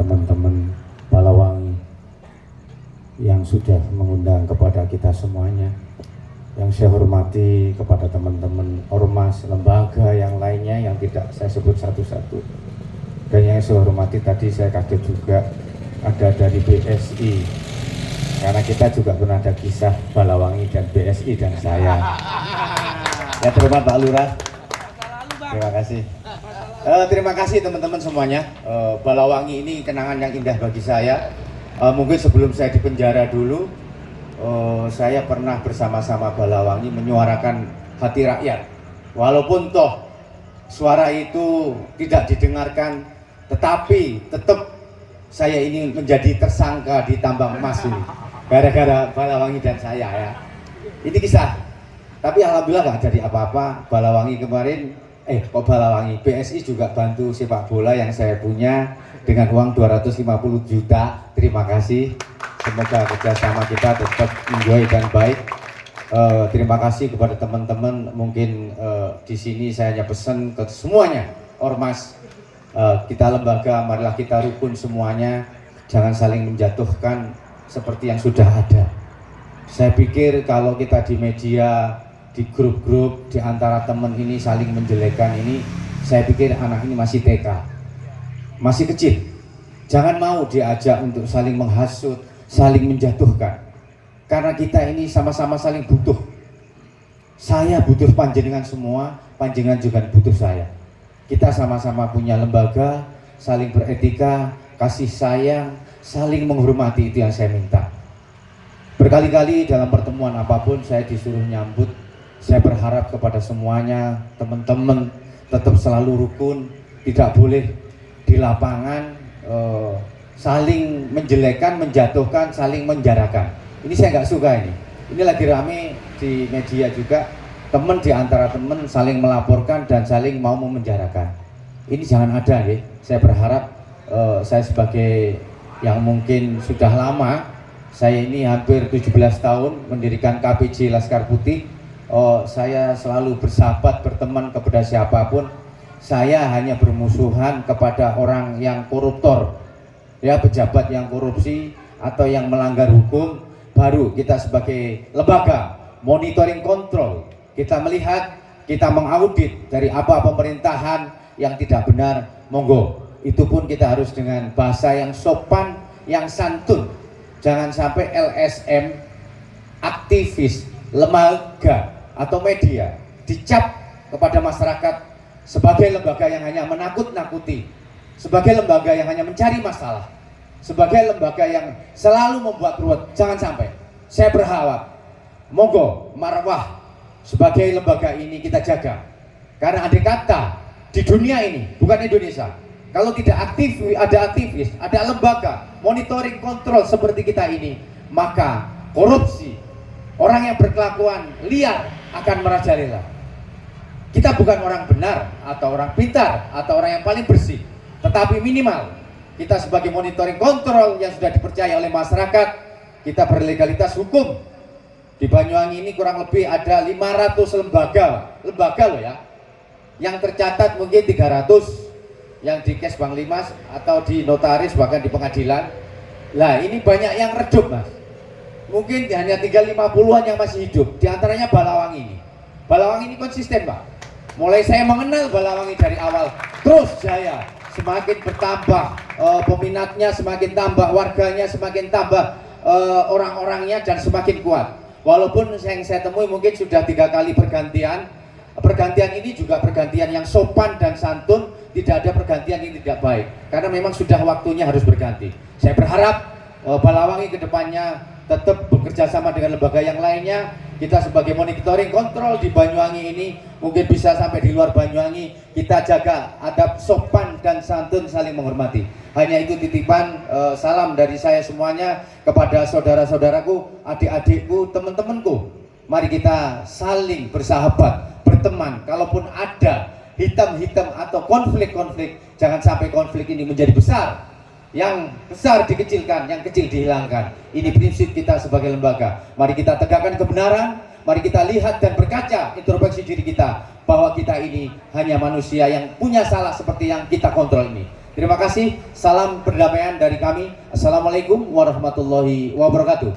teman-teman Balawangi yang sudah mengundang kepada kita semuanya. Yang saya hormati kepada teman-teman ormas, lembaga yang lainnya yang tidak saya sebut satu-satu. Dan yang saya hormati tadi saya kaget juga ada dari BSI. Karena kita juga pernah ada kisah Balawangi dan BSI dan saya. Ya terima Pak Lurah. Terima kasih. Terima kasih teman-teman semuanya. Balawangi ini kenangan yang indah bagi saya. Mungkin sebelum saya di penjara dulu, saya pernah bersama-sama Balawangi menyuarakan hati rakyat. Walaupun toh suara itu tidak didengarkan, tetapi tetap saya ini menjadi tersangka di tambang emas ini. Gara-gara Balawangi dan saya ya. Ini kisah. Tapi alhamdulillah nggak jadi apa-apa. Balawangi kemarin, Balawangi, BSI juga bantu sepak bola yang saya punya dengan uang 250 juta. Terima kasih. Semoga kerjasama kita tetap enjoy dan baik. Terima kasih kepada teman-teman. Mungkin di sini saya hanya pesan ke semuanya, ormas, kita lembaga, marilah kita rukun semuanya. Jangan saling menjatuhkan seperti yang sudah ada. Saya pikir kalau kita di media, di grup-grup, di antara teman ini saling menjelekkan ini, saya pikir anak ini masih TK, masih kecil. Jangan mau diajak untuk saling menghasut, saling menjatuhkan. Karena kita ini sama-sama saling butuh. Saya butuh panjenengan semua, panjenengan juga butuh saya. Kita sama-sama punya lembaga, saling beretika, kasih sayang, saling menghormati, itu yang saya minta. Berkali-kali dalam pertemuan apapun saya disuruh nyambut. Saya berharap kepada semuanya, teman-teman tetap selalu rukun, tidak boleh di lapangan saling menjelekkan, menjatuhkan, saling menjarakan. Ini saya nggak suka ini. Ini lagi rame di media juga, teman di antara teman saling melaporkan dan saling mau memenjarakan. Ini jangan ada ya. Saya berharap saya sebagai yang mungkin sudah lama, saya ini hampir 17 tahun mendirikan KPJ Laskar Putih. Saya selalu bersahabat, berteman kepada siapapun. Saya hanya bermusuhan kepada orang yang koruptor, ya, pejabat yang korupsi atau yang melanggar hukum. Baru kita sebagai lembaga monitoring kontrol, kita melihat, kita mengaudit dari apa pemerintahan yang tidak benar, monggo. Itu pun kita harus dengan bahasa yang sopan, yang santun. Jangan sampai LSM, aktivis, lembaga atau media dicap kepada masyarakat sebagai lembaga yang hanya menakut-nakuti, sebagai lembaga yang hanya mencari masalah, sebagai lembaga yang selalu membuat ruwet. Jangan sampai. Saya berharap, monggo marwah sebagai lembaga ini kita jaga. Karena andai kata di dunia ini, bukan Indonesia, kalau tidak aktif, ada aktivis, ada lembaga monitoring kontrol seperti kita ini, maka korupsi, orang yang berkelakuan liar akan merajalela. Kita bukan orang benar atau orang pintar atau orang yang paling bersih, tetapi minimal kita sebagai monitoring kontrol yang sudah dipercaya oleh masyarakat, kita berlegalitas hukum. Di Banyuwangi ini kurang lebih ada 500 lembaga loh ya, yang tercatat mungkin 300 yang di Kes Bank Limas atau di notaris, bahkan di pengadilan. Lah ini banyak yang redup mas, mungkin hanya 350-an yang masih hidup. Di antaranya Balawangi ini. Balawangi ini konsisten pak. Mulai saya mengenal Balawangi dari awal, terus saya semakin bertambah, peminatnya semakin tambah, warganya semakin tambah, orang-orangnya, dan semakin kuat. Walaupun yang saya temui mungkin sudah 3 kali pergantian. Pergantian ini juga pergantian yang sopan dan santun, tidak ada pergantian yang tidak baik. Karena memang sudah waktunya harus berganti. Saya berharap Balawangi ke depannya tetap bekerja sama dengan lembaga yang lainnya. Kita sebagai monitoring kontrol di Banyuwangi ini, mungkin bisa sampai di luar Banyuwangi, kita jaga adab sopan dan santun, saling menghormati. Hanya itu titipan salam dari saya semuanya kepada saudara-saudaraku, adik-adikku, teman-temanku. Mari kita saling bersahabat, berteman. Kalaupun ada hitam-hitam atau konflik-konflik, jangan sampai konflik ini menjadi besar. Yang besar dikecilkan, yang kecil dihilangkan. Ini prinsip kita sebagai lembaga. Mari kita tegakkan kebenaran, mari kita lihat dan berkaca, introspeksi diri kita, bahwa kita ini hanya manusia yang punya salah seperti yang kita kontrol ini. Terima kasih, salam perdamaian dari kami. Assalamualaikum warahmatullahi wabarakatuh.